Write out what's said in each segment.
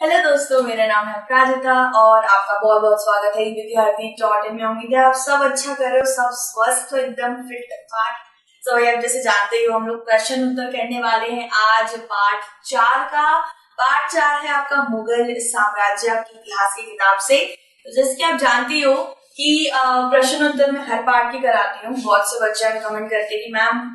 Hello दोस्तों, मेरा नाम है अपराजिता और आपका बहुत बहुत स्वागत है विद्यार्थी.in में। उम्मीद है आप सब अच्छा कर रहे हो, सब स्वस्थ हो, एकदम फिट फाट। तो अब जैसे जानते ही हो, हम लोग प्रश्न उत्तर करने वाले हैं आज पार्ट 4 का। पार्ट 4 है आपका मुगल साम्राज्य की इतिहास की किताब से। तो जैसे कि आप जानती हो कि प्रश्न उत्तर में हर पार्ट की कराती हूँ। बहुत से बच्चे हमें कमेंट करते हैं कि मैम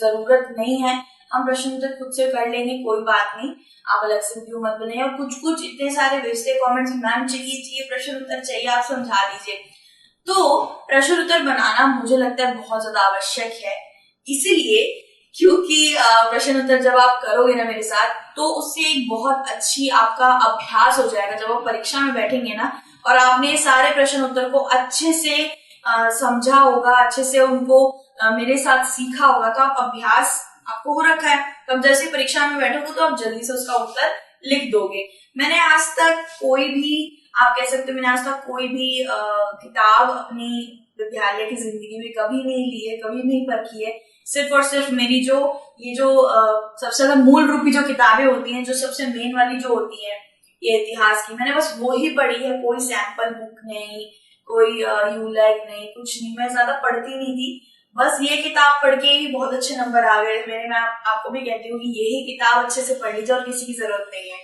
जरूरत नहीं है, हम प्रश्न उत्तर खुद से कर लेंगे, कोई बात नहीं, आप अलग से वीडियो मत बनाइए। और कुछ इतने सारे भेजते कमेंट्स, मैम चाहिए प्रश्न उत्तर चाहिए, आप समझा दीजिए। तो प्रश्न उत्तर बनाना मुझे लगता है बहुत ज्यादा आवश्यक है, इसीलिए क्योंकि प्रश्न उत्तर जब आप करोगे ना मेरे साथ, तो उससे एक बहुत अच्छी आपका अभ्यास हो जाएगा। जब आप परीक्षा में बैठेंगे ना और आपने सारे प्रश्न उत्तर को अच्छे से समझा होगा, अच्छे से उनको मेरे साथ सीखा होगा, तो आप अभ्यास आपको हो रखा है, तब जैसे परीक्षा में बैठोगे तो आप जल्दी से उसका उत्तर लिख दोगे। मैंने आज तक कोई भी, आप कह सकते हो मैंने आज तक कोई भी किताब अपनी विद्यालय की जिंदगी में कभी नहीं ली है, कभी नहीं पढ़ी है। सिर्फ और सिर्फ मेरी जो सबसे ज्यादा मूल रूपी जो किताबें होती हैं, जो सबसे मेन वाली जो होती है ये इतिहास की, मैंने बस वो ही पढ़ी है। कोई सैंपल बुक नहीं, कोई यूलाइक नहीं, कुछ नहीं, मैं ज्यादा पढ़ती नहीं थी। बस ये किताब पढ़ के ही बहुत अच्छे नंबर आ गए मेरे। मैं आपको भी कहती हूँ कि यही किताब अच्छे से पढ़ लीजिए और किसी की जरूरत नहीं है,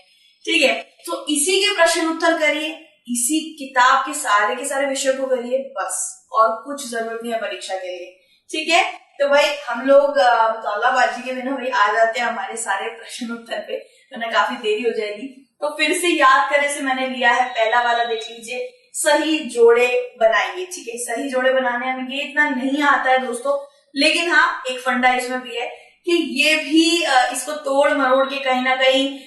ठीक है। तो इसी के प्रश्न उत्तर करिए, इसी किताब के सारे विषयों को करिए, बस, और कुछ जरूरत नहीं है परीक्षा के लिए, ठीक है। तो भाई हम लोग तौलाबाजी के बिना भाई आ जाते हैं हमारे सारे प्रश्न उत्तर पे, वरना काफी देरी हो जाएगी। तो फिर से याद करने से मैंने लिया है पहला वाला, देख लीजिए, सही जोड़े बनाइए, ठीक है। सही जोड़े बनाने में ये इतना नहीं आता है दोस्तों, लेकिन हाँ एक फंडा इसमें भी है कि ये भी इसको तोड़ मरोड़ के कहीं ना कहीं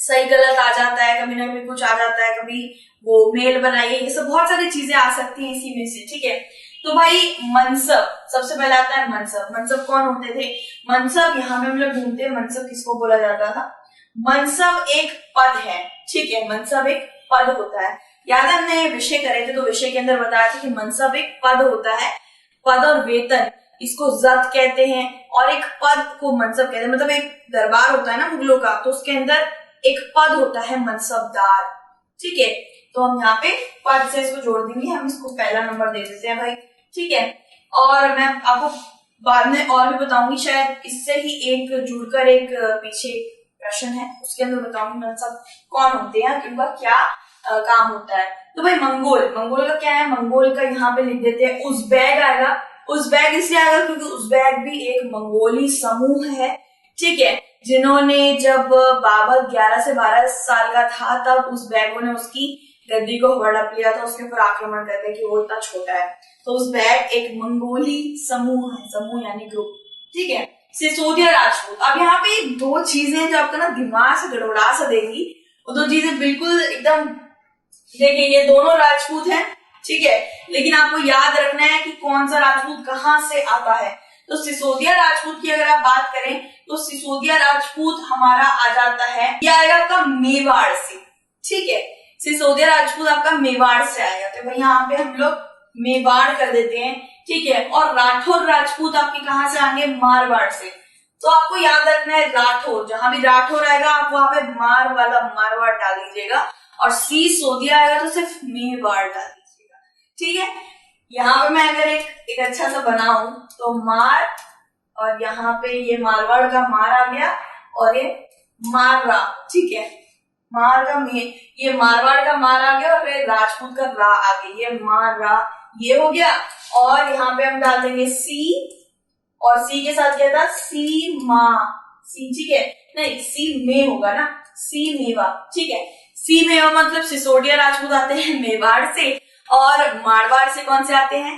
सही गलत आ जाता है, कभी ना कभी कुछ आ जाता है, कभी वो मेल बनाइए, ये सब बहुत सारी चीजें आ सकती हैं इसी में से, ठीक है। तो भाई मनसब, सबसे पहले आता है मनसब। मनसब कौन होते थे? मनसब, यहाँ पे हम लोग ढूंढते हैं मनसब किसको बोला जाता था। मनसब एक पद है, ठीक है, मनसब एक पद होता है। याद है हमने विषय करे थे, तो विषय के अंदर बताया था कि मनसब एक पद होता है। पद और वेतन इसको जद कहते हैं, और एक पद को मनसब कहते हैं। मतलब एक दरबार होता है ना मुगलों का, तो उसके अंदर एक पद होता है मनसबदार, ठीक है। तो हम यहाँ पे पद से इसको जोड़ देंगे, हम इसको पहला नंबर दे देते हैं भाई, ठीक है। और मैं आपको बाद में और भी बताऊंगी, शायद इससे ही एक जुड़कर एक पीछे प्रश्न है, उसके अंदर बताऊंगी मनसब कौन होते हैं, उनका क्या काम होता है। तो भाई मंगोल, मंगोल का क्या है? मंगोल का यहाँ पे लिख देते हैं उज़्बेक आएगा। उज़्बेक इसलिए आएगा क्योंकि उज़्बेक भी एक मंगोली समूह है, ठीक है, जिन्होंने जब बाबर 11 से 12 साल का था, तब उज़्बेकों ने उसकी गद्दी को हड़प लिया था, उसके ऊपर आक्रमण करके कि वो इतना छोटा है। तो उज़्बेक एक मंगोली समूह है, समूह यानी ग्रुप, ठीक है। सिसोदिया राजपूत, अब यहाँ पे दो चीजें जो आपका ना दिमाग से गड़बड़ा सा देंगी, वो दो चीजें बिल्कुल एकदम, देखिए ये दोनों राजपूत हैं, ठीक है, लेकिन आपको याद रखना है कि कौन सा राजपूत कहाँ से आता है। तो सिसोदिया राजपूत की अगर आप बात करें, तो सिसोदिया राजपूत हमारा आ जाता है, यह आएगा आपका मेवाड़ से, ठीक है। सिसोदिया राजपूत आपका मेवाड़ से आएगा, तो भाई यहाँ पे हम लोग मेवाड़ कर देते हैं, ठीक है। और राठौर राजपूत आपके कहाँ से आएंगे? मारवाड़ से। तो आपको याद रखना है राठौर, जहां भी राठौर आएगा आप वहां पे मार वाला मारवाड़ डाल दीजिएगा, और सिसोदिया आएगा तो सिर्फ मेवाड़ डाल दीजिएगा, ठीक है। यहाँ पे मैं अगर एक अच्छा सा बनाऊं तो मार, और यहाँ पे ये मारवाड़ का मार आ गया, और ये माररा, ठीक है, मार का ये मारवाड़ का मार आ गया, और फिर राजपूत का रा आ गया, ये माररा, ये हो गया। और यहाँ पे हम डाल देंगे सी, और सी के साथ क्या था? सी माँ, सी, ठीक है, नहीं सी में होगा ना, सी मेवा, ठीक है। सी मेवा मतलब सिसोदिया राजपूत आते हैं मेवाड़ से, और मारवाड़ से कौन से आते हैं?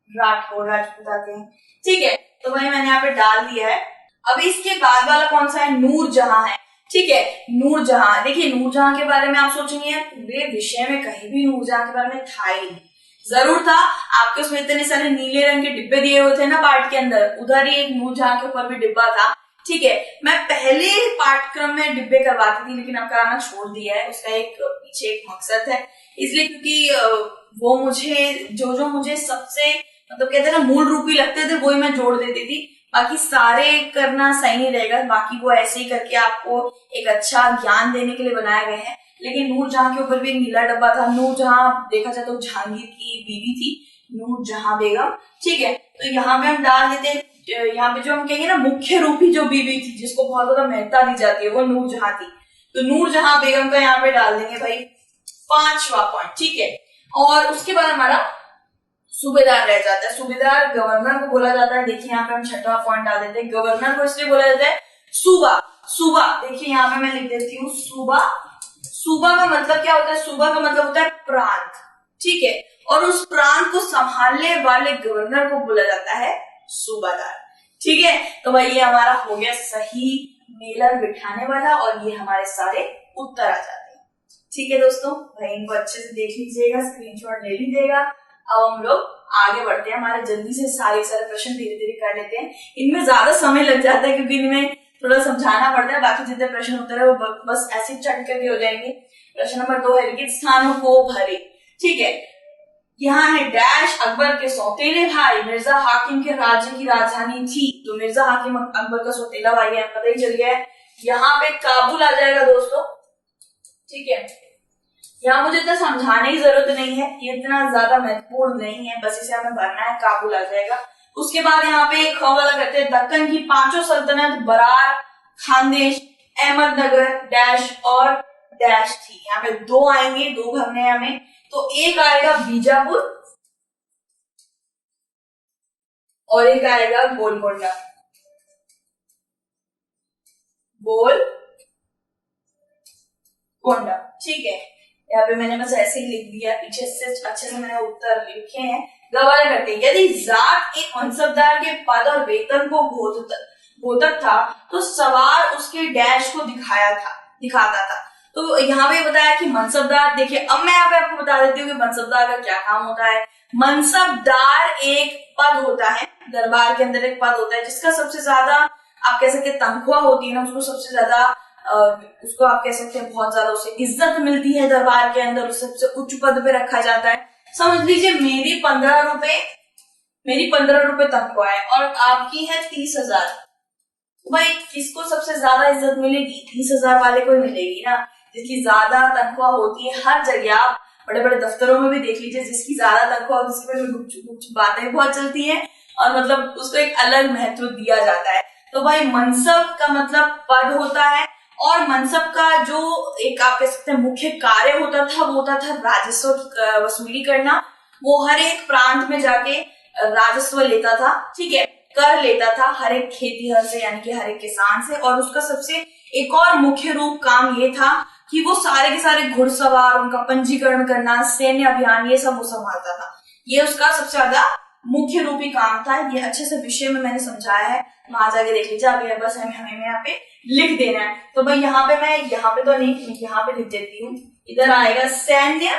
राठौर राजपूत आते हैं, ठीक है। तो भाई मैंने यहाँ पे डाल दिया है। अब इसके बाद वाला कौन सा है? नूरजहां है, ठीक है। नूरजहां, देखिए नूरजहां के बारे में आप सोचेंगे पूरे विषय में कहीं भी नूरजहां के बारे में था ही नहीं। जरूर था, आपके उसमें इतने सारे नीले रंग के डिब्बे दिए हुए थे ना पाठ के अंदर, उधर ही एक नूरजहां के ऊपर भी डिब्बा था, ठीक है। मैं पहले पाठ्यक्रम में डिब्बे करवाती थी, लेकिन अब कराना छोड़ दिया है। उसका एक पीछे एक मकसद है, इसलिए क्योंकि वो मुझे जो मुझे सबसे मतलब कहते हैं ना मूल रूपी लगते थे, वही मैं जोड़ देती थी। बाकी सारे करना सही नहीं रहेगा, बाकी वो ऐसे ही करके आपको एक अच्छा ज्ञान देने के लिए बनाए गए हैं। लेकिन नूरजहां के ऊपर भी एक नीला डब्बा था। नूरजहां देखा जाए तो जहांगीर की बीवी थी, नूरजहां बेगम। ठीक है, तो यहाँ पे हम डाल देते हैं, यहाँ पे जो हम कहेंगे ना मुख्य रूपी जो बीवी थी जिसको बहुत ज्यादा महत्ता दी जाती है वो नूरजहां थी, तो नूरजहां बेगम का यहाँ पे डाल देंगे भाई 5वां पॉइंट। ठीक है, और उसके बाद हमारा सूबेदार रह जाता है। सूबेदार गवर्नर को बोला जाता है। देखिए यहाँ पे हम 6वां पॉइंट डाल देते हैं। गवर्नर को इसलिए बोला जाता है सूबा। सूबा देखिए यहाँ पे मैं लिख देती हूँ सूबा। सूबा का मतलब क्या होता है? सूबा का मतलब होता है प्रांत। ठीक है, और उस प्रांत को संभालने वाले गवर्नर को बोला जाता है सूबादार। ठीक है, तो भाई ये हमारा हो गया सही मेलर बिठाने वाला, और ये हमारे सारे उत्तर आ जाते हैं। ठीक है दोस्तों, भाई इनको अच्छे से देख लीजिएगा, स्क्रीनशॉट ले लीजिएगा। अब हम लोग आगे बढ़ते हैं। हमारे जल्दी से सारे प्रश्न धीरे धीरे कर लेते हैं। इनमें ज्यादा समय लग जाता है क्योंकि इनमें थोड़ा समझाना पड़ता है। बाकी जितने प्रश्न उत्तर है वो बस ऐसे चट करके हो जाएंगे। प्रश्न नंबर 2 है लिखित स्थानों को भरे। ठीक है, यहाँ है डैश अकबर के सौतेले भाई मिर्जा हाकिम के राज्य की राजधानी थी। तो मिर्जा हाकिम अकबर का सौतेला भाई है, पता ही चल गया है। यहाँ पे काबुल आ जाएगा दोस्तों। ठीक है, यहाँ मुझे इतना समझाने की जरूरत नहीं है, ये इतना ज्यादा महत्वपूर्ण नहीं है, बस इसे हमें भरना है, काबुल आ जाएगा। उसके बाद यहाँ पे ख वाला करते हैं। दक्कन की 5 सल्तनत बरार, खानदेश, अहमदनगर, डैश और डैश थी। यहाँ पे 2 आएंगे, 2 भरने हैं हमें। तो एक आएगा बीजापुर और एक आएगा गोलकोंडा। गोलकोंडा। ठीक है, यहाँ पे मैंने बस ऐसे ही लिख दिया, पीछे से अच्छे से मैंने उत्तर लिखे हैं। गवारा करते हैं, यदि जाट एक मनसबदार के पद और वेतन को बोधक था तो सवार उसके डैश को दिखाता था। तो यहाँ पे बताया कि मनसबदार, देखिए अब मैं यहाँ पे आपको बता देती हूँ कि मनसबदार का क्या काम होता है। मनसबदार एक पद होता है, दरबार के अंदर एक पद होता है जिसका सबसे ज्यादा आप कह सकते हैं तनख्वाह होती है ना, उसको सबसे ज्यादा उसको आप कह सकते हैं बहुत ज्यादा उसे इज्जत मिलती है दरबार के अंदर, उसे सबसे उच्च पद पे रखा जाता है। समझ लीजिए मेरी 15 रुपए तनख्वाह है और आपकी है 30,000। भाई किसको सबसे ज्यादा इज्जत मिलेगी? 30,000 वाले को ही मिलेगी ना, जिसकी ज्यादा तनख्वाह होती है। हर जगह आप बड़े बड़े दफ्तरों में भी देख लीजिए, जिसकी ज्यादा तनख्वाह उसकी गुपचुप बातें बहुत चलती है और मतलब उसको एक अलग महत्व दिया जाता है। तो भाई मनसब का मतलब पद होता है, और मनसब का जो एक आप कह सकते हैं मुख्य कार्य होता था वो होता था राजस्व की वसूली करना। वो हर एक प्रांत में जाके राजस्व लेता था। ठीक है, कर लेता था हर एक खेतीहर से, यानी कि हर एक किसान से। और उसका सबसे एक और मुख्य रूप काम ये था कि वो सारे के सारे घुड़सवार, उनका पंजीकरण करना, सैन्य अभियान, ये सब वो संभालता था। ये उसका सबसे ज्यादा मुख्य रूपी काम था। ये अच्छे से विषय में मैंने समझाया है, वहां जाके देख लीजिए। अभी बस हमें यहाँ पे लिख देना है। तो भाई यहाँ पे मैं यहाँ पे तो नहीं, यहाँ पे लिख देती हूँ। इधर आएगा सैन्य,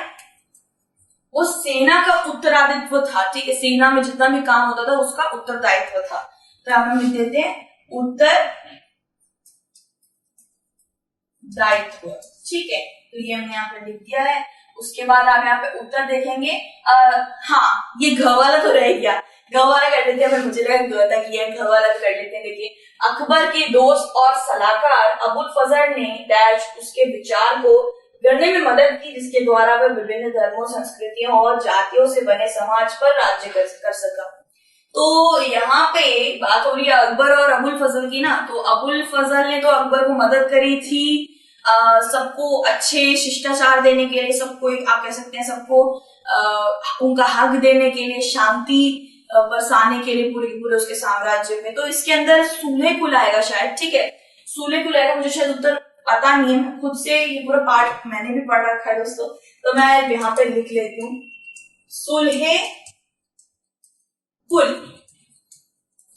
वो सेना का उत्तरादित्व था। ठीक है, सेना में जितना भी काम होता था उसका उत्तरदायित्व था। तो यहाँ पे हम लिख देते हैं उत्तरदायित्व। ठीक है, तो ये हमने यहाँ पे लिख दिया है। उसके बाद आप यहाँ पे उत्तर देखेंगे। हाँ, ये घ वाला तो रह गया, घ वाला कर लेते हैं। पर मुझे लगा ग तक ये घ वाला तो कर लेते हैं। देखिए, अकबर के दोस्त और सलाहकार अबुल फजल ने डैश उसके विचार को गढ़ने में मदद की, जिसके द्वारा वह विभिन्न धर्मों, संस्कृतियों और जातियों से बने समाज पर राज्य कर सका। तो यहाँ पे बात हो रही है अकबर और अबुल फजल की ना। तो अबुल फजल ने तो अकबर को मदद करी थी सबको अच्छे शिष्टाचार देने के लिए, सबको आप कह सकते हैं सबको उनका हक देने के लिए, शांति बरसाने के लिए पूरे उसके साम्राज्य में। तो इसके अंदर सूल्हे कुल आएगा शायद। ठीक है, सूल्हे कुल आएगा, मुझे शायद उत्तर पता नहीं है। खुद से ये पूरा पाठ मैंने भी पढ़ रखा है दोस्तों, तो मैं यहाँ पे लिख लेती हूँ सूल्हे कुल।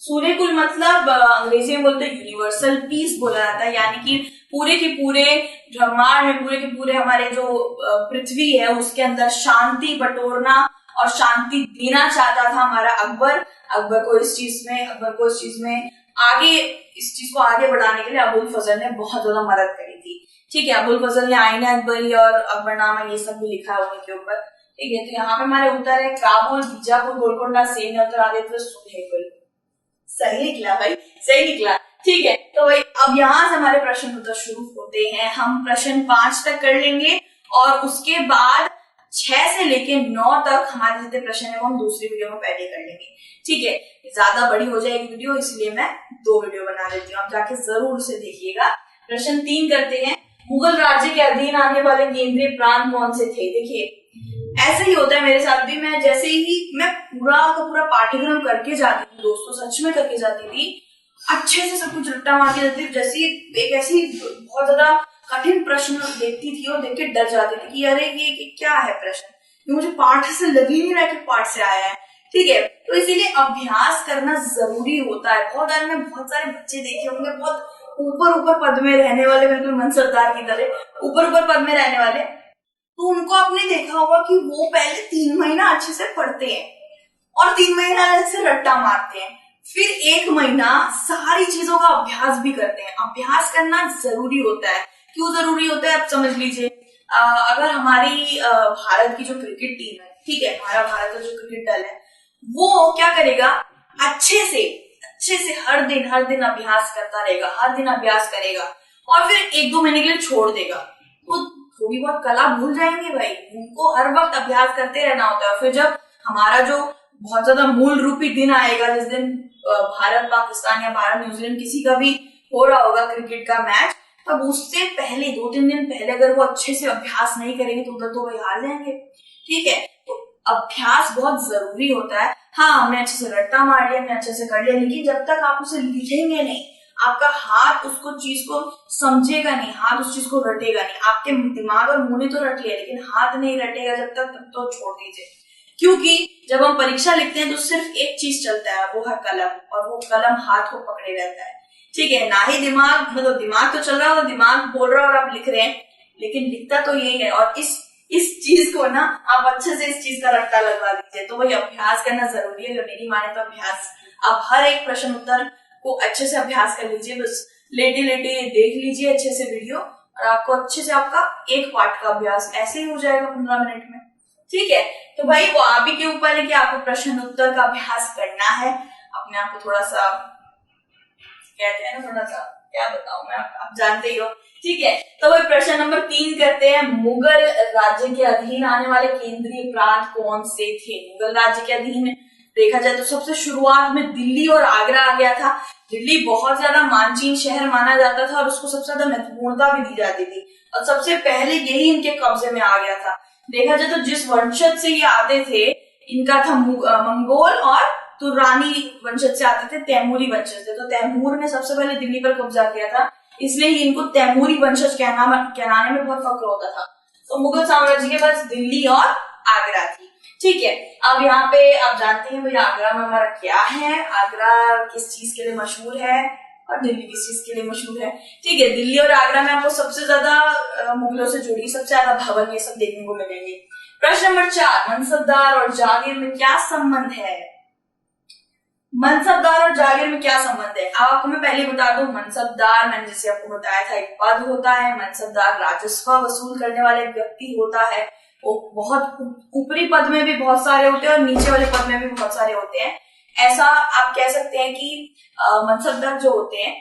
सूल्हे कुल मतलब अंग्रेजी में बोलते हैं यूनिवर्सल पीस बोला जाता है, यानी कि पूरे के पूरे ब्रह्मांड में, पूरे के पूरे हमारे जो पृथ्वी है उसके अंदर शांति बटोरना और शांति देना चाहता था हमारा अकबर। अकबर को इस चीज में आगे, इस चीज को आगे बढ़ाने के लिए अबुल फजल ने बहुत ज्यादा मदद करी थी। ठीक है, अबुल फजल ने आईना अकबरी और अकबरनामा ये सब भी लिखा है उनके ऊपर। ठीक है, तो यहाँ पे हमारे उत्तर है काबुल, बीजापुर, गोलकोंडा, सैन्य उत्तरादित्य, सूल्हे कुल। सही निकला भाई, सही निकला। ठीक है, तो भाई अब यहाँ से हमारे प्रश्न उत्तर शुरू होते हैं। हम प्रश्न 5 तक कर लेंगे और उसके बाद 6 से लेके 9 तक हमारे जितने प्रश्न है वो हम दूसरी वीडियो में पहले कर लेंगे। ठीक है, ज्यादा बड़ी हो जाएगी वीडियो, इसलिए मैं 2 वीडियो बना देती हूँ, आप जाके जरूर उसे देखिएगा। प्रश्न 3 करते हैं, मुगल राज्य के अधीन आने वाले केंद्रीय प्रांत कौन से थे? देखिए ऐसे ही होता है मेरे साथ भी, मैं जैसे ही मैं पूरा का पूरा पाठ्यक्रम करके जाती थी दोस्तों, सच में करके जाती थी, अच्छे से सब कुछ रट्टा मार के जाती थी। जैसे एक ऐसी बहुत ज्यादा कठिन प्रश्न देखती थी और देख के डर जाती थी कि अरे ये क्या है प्रश्न, ये मुझे पाठ से लग ही नहीं रहा कि पाठ से आया है। ठीक है, तो इसीलिए अभ्यास करना जरूरी होता है। बहुत सारे बच्चे देखे होंगे बहुत ऊपर पद में रहने वाले, बिल्कुल मनसबदार की तरह ऊपर पद में रहने वाले, तो उनको आपने देखा होगा कि वो पहले 3 महीना अच्छे से पढ़ते हैं और 3 महीना अलग से रट्टा मारते हैं, फिर 1 महीना सारी चीजों का अभ्यास भी करते हैं। अभ्यास करना जरूरी होता है। क्यों जरूरी होता है आप समझ लीजिए। अगर हमारी भारत की जो क्रिकेट टीम है, ठीक है, हमारा भारत का जो क्रिकेट दल है, वो क्या करेगा, अच्छे से हर दिन अभ्यास करता रहेगा, हर दिन अभ्यास करेगा और फिर 1-2 महीने के लिए छोड़ देगा, तो थोड़ी बहुत कला भूल जाएंगे भाई। उनको हर वक्त अभ्यास करते रहना होता है। फिर जब हमारा जो बहुत ज्यादा मूल रूपी दिन आएगा, जिस दिन भारत पाकिस्तान या भारत न्यूजीलैंड किसी का भी हो रहा होगा क्रिकेट का मैच, तब उससे पहले 2-3 दिन पहले अगर वो अच्छे से अभ्यास नहीं करेंगे तो उधर तो वही हार जाएंगे। ठीक है, तो अभ्यास बहुत जरूरी होता है। हाँ, हमने अच्छे से रट्टा मार लिया, हमने अच्छे से कर लिया, लेकिन जब तक आप उसे लिखेंगे नहीं, आपका हाथ उसको चीज को समझेगा नहीं, हाथ उस चीज को रटेगा नहीं। आपके दिमाग और मुंह ने तो रट लिया, लेकिन हाथ नहीं रटेगा जब तक, तब तो छोड़ दीजिए। क्योंकि जब हम परीक्षा लिखते हैं तो सिर्फ एक चीज चलता है, वो है कलम, और वो कलम हाथ को पकड़े रहता है। ठीक है, ना ही दिमाग, मतलब दिमाग तो चल रहा होगा, दिमाग बोल रहा है और आप लिख रहे हैं, लेकिन लिखता तो यही है। और इस चीज को ना आप अच्छे से इस चीज का रट्टा लगवा दीजिए। तो वही अभ्यास करना जरूरी है। जो मेरी माने तो अभ्यास, आप हर एक प्रश्न उत्तर को अच्छे से अभ्यास कर लीजिए। बस लेटे देख लीजिए अच्छे से वीडियो, और आपको अच्छे से आपका एक पाठ का अभ्यास ऐसे ही हो जाएगा 15 मिनट में। ठीक है, तो भाई वो आप ही के ऊपर है कि आपको प्रश्न उत्तर का अभ्यास करना है। अपने आप को थोड़ा सा, कहते हैं ना, थोड़ा सा क्या बताऊं मैं, आप जानते ही हो। ठीक है, तो भाई प्रश्न नंबर 3 करते हैं, मुगल राज्य के अधीन आने वाले केंद्रीय प्रांत कौन से थे? मुगल राज्य के अधीन देखा जाए तो सबसे शुरुआत में दिल्ली और आगरा आ गया था। दिल्ली बहुत ज्यादा मानचीन शहर माना जाता था और उसको सबसे ज्यादा महत्वपूर्णता भी दी जाती थी, और सबसे पहले यही इनके कब्जे में आ गया था। देखा जाए तो जिस वंशज से ये आते थे, इनका था मंगोल, और तुरानी वंशज से आते थे, तैमूरी वंशज थे। तो तैमूर ने सबसे पहले दिल्ली पर कब्जा किया था, इसलिए इनको तैमूरी वंशज कहलाने में बहुत फक्र होता था। तो मुगल साम्राज्य के पास दिल्ली और आगरा थी। ठीक है, अब यहाँ पे आप जानते हैं भाई आगरा में हमारा क्या है, आगरा किस चीज के लिए मशहूर है और दिल्ली किस चीज के लिए मशहूर है। ठीक है, दिल्ली और आगरा में आपको सबसे ज्यादा मुगलों से जुड़ी सबसे ज्यादा भवन ये सब देखने को मिलेंगे। प्रश्न नंबर 4, मनसबदार और जागीर में क्या संबंध है? मनसबदार और जागीर में क्या संबंध है? आपको मैं पहले बता दूं, मनसबदार मैंने जैसे आपको बताया था एक पद होता है। मनसबदार राजस्व वसूल करने वाले व्यक्ति होता है। वो बहुत ऊपरी पद में भी बहुत सारे होते हैं और नीचे वाले पद में भी बहुत सारे होते हैं। ऐसा आप कह सकते हैं कि मनसबदार जो होते हैं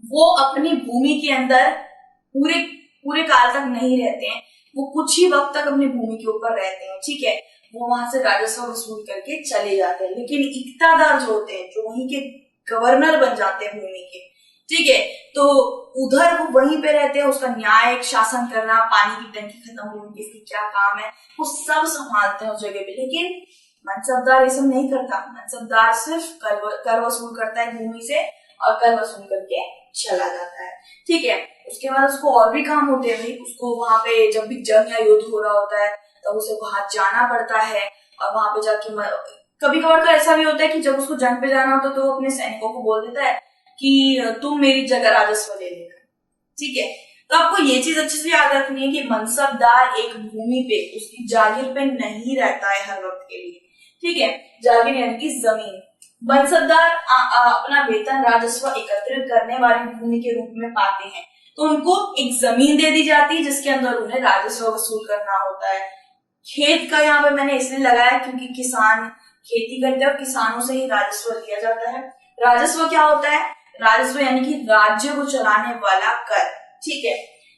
वो अपनी भूमि के अंदर पूरे काल तक नहीं रहते हैं, वो कुछ ही वक्त तक अपनी भूमि के ऊपर रहते हैं। ठीक है, वो वहां से राजस्व वसूल करके चले जाते हैं। लेकिन इक्तादार जो होते हैं, जो वहीं के गवर्नर बन जाते हैं भूमि के, ठीक है, तो उधर वो वहीं पे रहते हैं। उसका न्याय शासन करना, पानी की टंकी खत्म हो गई, इसकी क्या काम है, वो सब संभालते हैं उस जगह पे। लेकिन मनसबदार ये सब नहीं करता। मनसबदार सिर्फ कर वसूल करता है भूमि से और कर वसूल करके चला जाता है। ठीक है, उसके बाद उसको और भी काम होते हैं भाई। उसको वहां पे जब भी जंग या युद्ध हो रहा होता है तो उसे वहां जाना पड़ता है, और वहां पे जाके कभी कभार तो ऐसा भी होता है कि जब उसको जंग पे जाना होता है तो वो अपने सैनिकों को बोल देता है कि तुम मेरी जगह राजस्व ले लेना। ठीक है, तो आपको ये चीज अच्छे से याद रखनी है कि मनसबदार एक भूमि पे, उसकी जागीर पे नहीं रहता है हर वक्त के लिए। ठीक है, जागीर यानी कि जमीन। मनसबदार अपना वेतन राजस्व एकत्रित करने वाली भूमि के रूप में पाते हैं, तो उनको एक जमीन दे दी जाती है जिसके अंदर उन्हें राजस्व वसूल करना होता है। खेत का यहाँ पे मैंने इसलिए लगाया क्योंकि किसान खेती करते हैं और किसानों से ही राजस्व लिया जाता है। राजस्व क्या होता है? राजस्व यानी कि राज्य को चलाने वाला कर, ठीक है।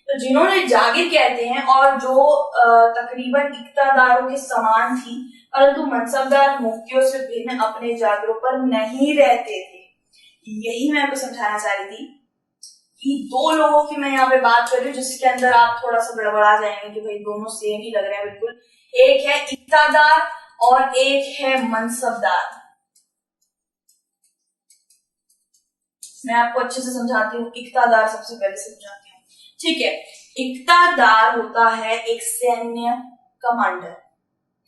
तो जिन्होंने जागीर कहते हैं और जो तकरीबन इक्तादारों के समान थी, परंतु मनसबदार मुफ्तियों से भिन्न अपने जागिरों पर नहीं रहते थे। यही मैं आपको समझाना चाह रही थी कि दो लोगों की मैं यहाँ पे बात कर रही हूँ जिसके अंदर आप थोड़ा सा गड़बड़ा जाएंगे कि भाई दोनों सेम ही लग रहे हैं बिल्कुल। एक है इक्तादार और एक है मनसबदार। मैं आपको अच्छे से समझाती हूँ। इक्तादार सबसे पहले समझाती हूँ, ठीक है। इक्तादार होता है एक सैन्य कमांडर,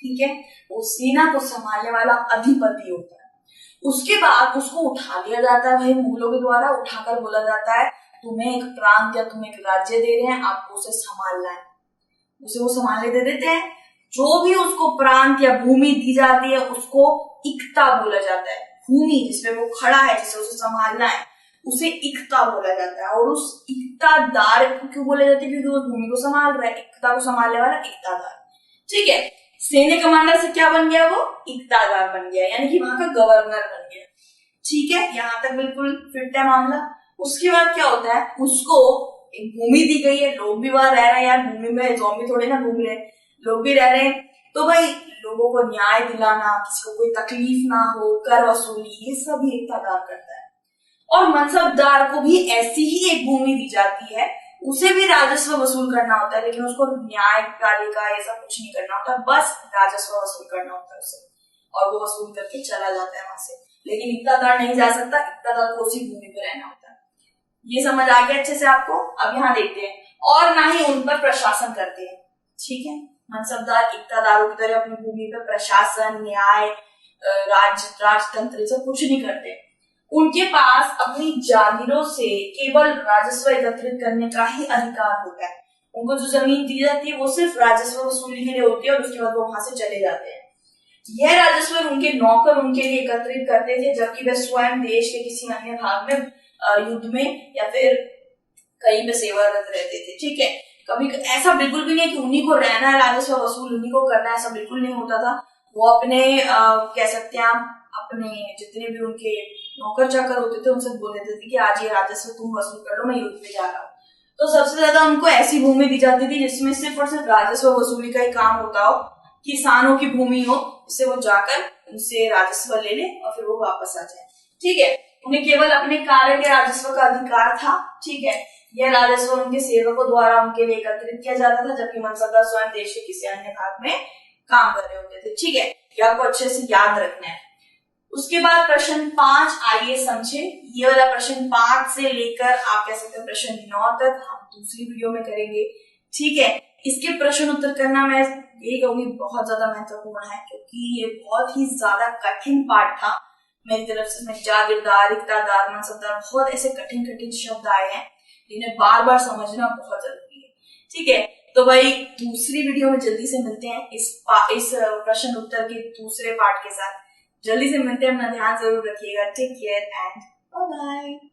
ठीक है। वो सेना को संभालने वाला अधिपति होता है। उसके बाद उसको उठा लिया जाता है भाई मुगलों के द्वारा, उठाकर बोला जाता है तुम्हें एक प्रांत या तुम्हें एक राज्य दे रहे हैं, आपको उसे संभालना है। उसे वो संभालने दे देते हैं। जो भी उसको प्रांत या भूमि दी जाती है उसको इक्ता बोला जाता है। भूमि जिसपे वो खड़ा है, जिसे उसे संभालना है, उसे इक्ता बोला जाता है। और उस इक्तादार को क्यों बोला जाता है? क्योंकि वो भूमि को संभाल रहा है, इक्ता को संभालने वाला इक्तादार, ठीक है। सैन्य कमांडर से क्या बन गया? वो इक्तादार बन गया, यानी कि वहां का गवर्नर बन गया, ठीक है। यहाँ तक बिल्कुल फिट है मामला। उसके बाद क्या होता है? उसको एक भूमि दी गई है, लोग भी वहां रह रहे हैं यार, भूमि में ज़ॉम्बी थोड़े ना घूम रहे हैं, लोग भी रह रहे हैं। तो भाई लोगों को न्याय दिलाना, किसी को कोई तकलीफ ना हो, कर वसूली, ये सब ही इक्तादार करता है। और मनसबदार को भी ऐसी ही एक भूमि दी जाती है, उसे भी राजस्व वसूल करना होता है, लेकिन उसको न्यायपालिका ये सब कुछ नहीं करना होता, बस राजस्व वसूल करना होता है उसे, और वो वसूल करके चला जाता है वहां से। लेकिन इक्तादार नहीं जा सकता, इक्तादार को उसी भूमि पे रहना होता है। ये समझ आ गया अच्छे से आपको? अब यहाँ देखते हैं। और ना ही उन पर प्रशासन करते हैं, ठीक है। मनसबदार इक्तादारों की तरह अपनी भूमि पर प्रशासन, न्याय, राजतंत्र सब कुछ नहीं करते। उनके पास अपनी जागीरों से केवल राजस्व एकत्रित करने का ही अधिकार होता है। उनको जो जमीन दी जाती है वो सिर्फ राजस्व वसूली के लिए होती है और उसके बाद वो वहां से चले जाते हैं। यह राजस्व उनके नौकर उनके लिए एकत्रित करते थे, जबकि वे स्वयं देश के किसी अन्य भाग में युद्ध में या फिर कहीं पे सेवारत रहते थे, ठीक है। कभी ऐसा बिल्कुल भी नहीं कि उन्हीं को रहना है, राजस्व वसूल उन्हीं को करना है, ऐसा बिल्कुल नहीं होता था। वो अपने कह सकते हैं अपने जितने भी उनके नौकर चाकर होते थे उनसे बोल देते थे कि आज ये राजस्व तुम वसूल कर लो, मैं युद्ध पे जा रहा हूँ। तो सबसे ज्यादा उनको ऐसी भूमि दी जाती थी जिसमें सिर्फ और सिर्फ राजस्व वसूली का ही काम होता हो, किसानों की भूमि हो, जिससे वो जाकर उनसे राजस्व ले ले और फिर वो वापस आ जाए, ठीक है। उन्हें केवल अपने कार्य के राजस्व का अधिकार था, ठीक है। यह राजस्व उनके सेवकों द्वारा उनके लिए एकत्रित किया जाता था, जबकि मनसबदार स्वयं देश के किसी अन्य भाग में काम कर रहे होते थे, ठीक है। यह आपको अच्छे से याद रखना है। उसके बाद प्रश्न 5 आइए समझे। ये वाला प्रश्न 5 से लेकर आप कह सकते हैं प्रश्न 9 तक हम दूसरी वीडियो में करेंगे, ठीक है। इसके प्रश्न उत्तर करना मैं यही कहूंगी बहुत ज्यादा महत्वपूर्ण है, क्योंकि ये बहुत ही ज्यादा कठिन पाठ था मेरी तरफ से। मैं जागीरदार, इक्तादार, मनसबदार, बहुत ऐसे कठिन कठिन शब्द आए हैं जिन्हें बार बार समझना बहुत जरूरी है, ठीक है। तो भाई दूसरी वीडियो में जल्दी से मिलते हैं इस प्रश्न उत्तर के दूसरे पार्ट के साथ। जल्दी से मिलते हैं, अपना ध्यान जरूर रखिएगा। Take care and bye bye.